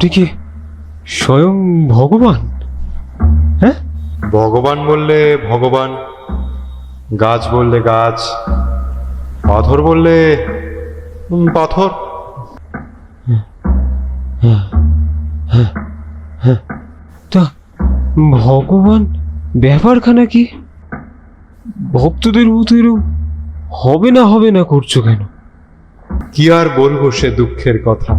আপনি কি স্বয়ং ভগবান? হ্যাঁ, ভগবান বললে ভগবান, গাছ বললে গাছ, পাথর বললে পাথর। তা ভগবান ব্যাপারখানা কি? ভক্তদের মতো এরকম হবে না করছো কেন? কি আর বলবো সে দুঃখের কথা।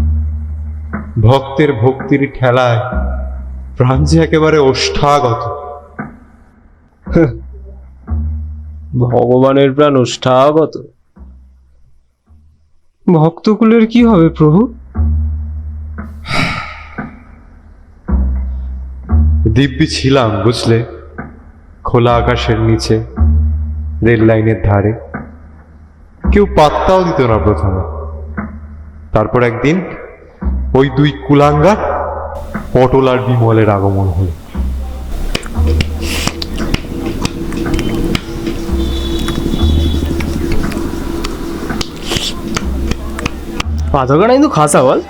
ভক্তের ভক্তির ঠেলায় প্রাণ যে একেবারে ওষ্ঠাগত। ভগবানের প্রাণ ওষ্ঠাগত, ভক্তকুলের কি হবে প্রভু? দিব্যি ছিলাম বুঝলে, খোলা আকাশের নিচে, রেল লাইনের ধারে। কেউ পাত্তাও দিত না প্রথমে। তারপর একদিন ওই দুই কুলাঙ্গার পটল আর বিমলের আগমন হলো। পাথরটা কিন্তু খাসা বল।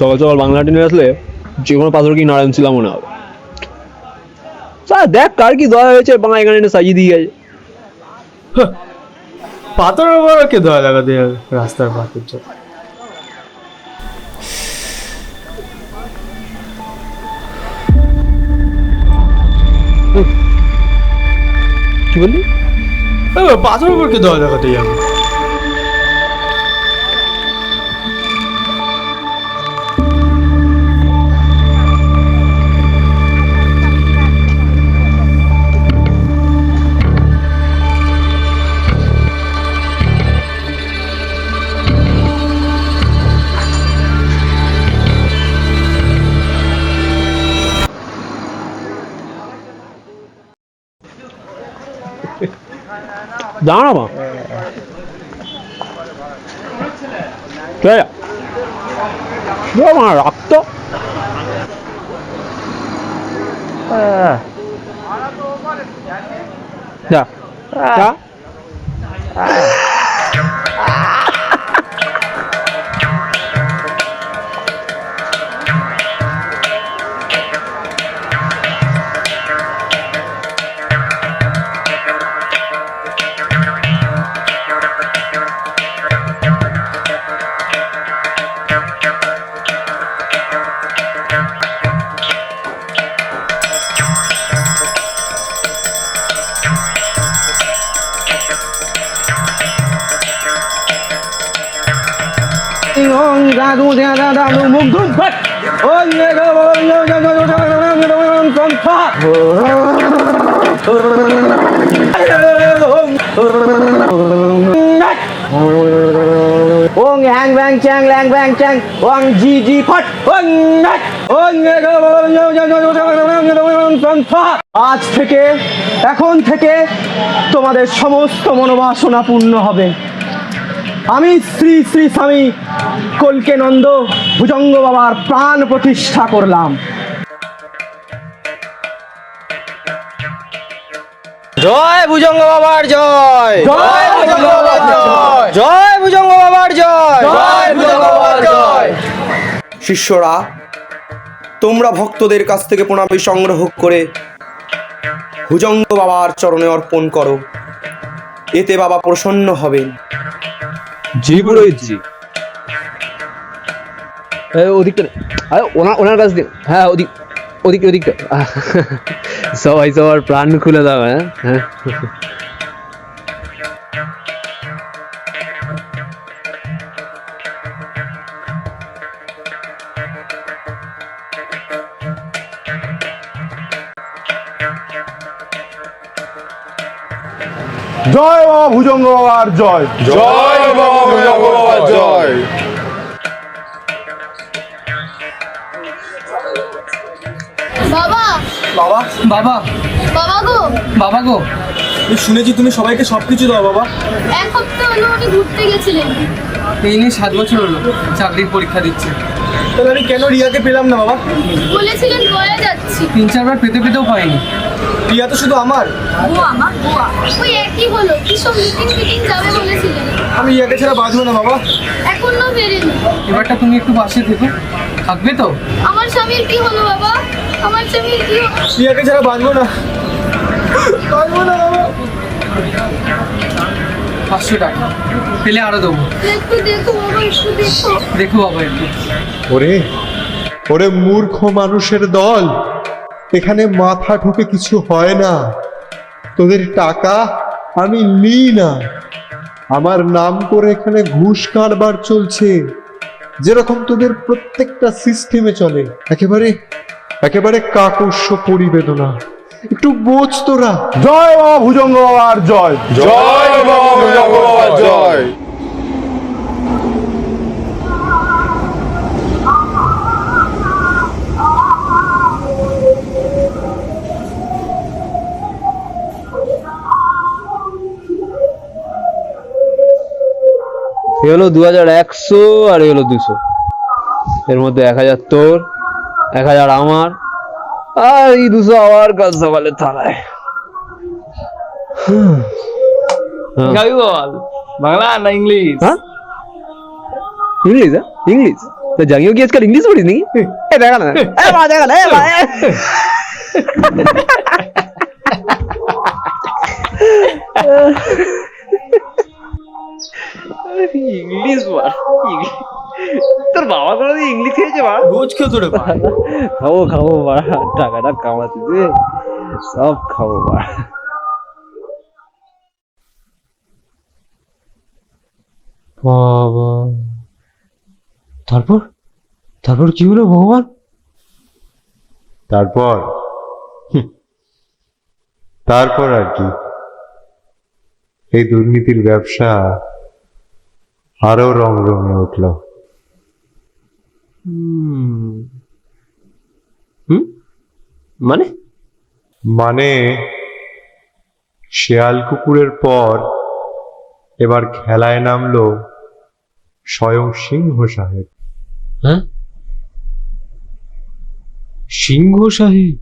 সকাল সকাল বাংলা টেনে আসলে যে কোনো পাথর কি নারায়ণ ছিলাম মনে হবে। দেখ কার কি দয়া হয়েছে, বাংলা এখানে সাজিয়ে দিয়ে গেছে। পাথরের উপর কে দয়া লাগাতে যাবে? রাস্তার পাথর জন্য কি বললি? পাথরের উপর কে দয়া লাগাতে যাবে? দাঁড়া মা, রক্ত যা যা। ওং হ্যাং ব্যাং চ্যাং ল্যাং ব্যাং চ্যাং ওং জি জি ফট ওং নাট ওং আজ থেকে, এখন থেকে তোমাদের সমস্ত মনোবাসনা পূর্ণ হবে। আমি শ্রী শ্রী স্বামী কল্কেনন্দ ভুজঙ্গ বাবার প্রাণ প্রতিষ্ঠা করলাম। জয় ভুজঙ্গ বাবার জয়, জয় ভুজঙ্গ বাবার জয়, জয় ভুজঙ্গ বাবার জয়, জয় ভুজঙ্গ বাবার জয়। শিষ্যরা, তোমরা ভক্তদের কাছ থেকে প্রণামী সংগ্রহ করে ভুজঙ্গ বাবার চরণে অর্পণ করো। এতে বাবা প্রসন্ন হবেন। জি পুরোহিত জি। ওদিকটা ওনার কাছ দিয়ে, হ্যাঁ ওদিকটা সবাই সবার প্রাণ খুলে দাও। হ্যাঁ জয় বাবা ভুজঙ্গ বাবার জয়, জয় বাবা ভুজঙ্গ বাবার জয়। বাবা বাবা বাবা বাবা গো বাবা গো, শুনেছি তুমি সবাইকে সবকিছু দাও বাবা। এক সপ্তাহ হলো উনি ঘুরতে গেছিলেন। এই নিয়ে 7 বছর হলো চাকরির পরীক্ষা দিচ্ছে। তাহলে আমি কেন রিয়াকে পেলাম না বাবা? বলেছিলেন গয়া যাচ্ছি। 3-4 বার পেতেও পাইনি। রিয়া তো শুধু আমার। বুয়া ওই একই হলো, কি সব মিটিং যাবে বলেছিলেন। আমি রিয়াকে ছাড়া বাঁচবো না বাবা। এখনো বেরেনি। এবারটা তুমি একটু পাশে থেকো, থাকবে তো? আমার স্বামীর কি হলো বাবা? আমার স্বামীর কি হলো? রিয়াকে ছাড়া বাঁচবো না, বাঁচবো না বাবা। 500 টাকা পেলে আরো দেবো। একটু দেখো বাবা, একটু দেখো। দেখো বাবা একটু। ওরে ওরে মূর্খ মানুষের দল, এখানে মাথা ঢুকে কিছু হয় না। তোদের টাকা আমি নিই না, আমার নাম করে এখানে ঘুষ কারবার চলছে, যেরকম তোদের প্রত্যেকটা সিস্টেমে চলে। একেবারে একেবারে কাকস্য পরিবেদনা। একটু বোঝ তোরা। জয় বাবা ভুজঙ্গ বাবার জয়। জয় বাবা ভুজঙ্গ বাবার জয়। এ হলো 2100 আর এ হলো 200। এর মধ্যে 1000 তোর, 1000 আমার, আর এই 200 আবার কাল সকালে থানায়। গাবি বল, বাংলা না ইংলিশ? হ্যাঁ, ইংলিশ? ইংলিশ তো জানিও কি আজকাল ইংলিশ পড়িস নাকি? এ দেখা না, এ মা দেখা না, এ মা ইংলিশ বল। তোর বাবা কোনোদিন ইংলিশ খেয়েছে বা? রোজ খেতো রে ভাই। খাবো খাবো বাড়া, টাকাটা কামাতে দে, সব খাবো বাড়া। বাবা, তারপর তারপর কি হলো ভগবান? তারপর তারপর আর কি, এই দুর্নীতির ব্যবসা আরো রং রঙে উঠল। হুম, মানে? মানে শেয়াল কুকুরের পর এবার খেলায় নামলো স্বয়ং সিংহ সাহেব। হ্যাঁ, সিংহ সাহেব?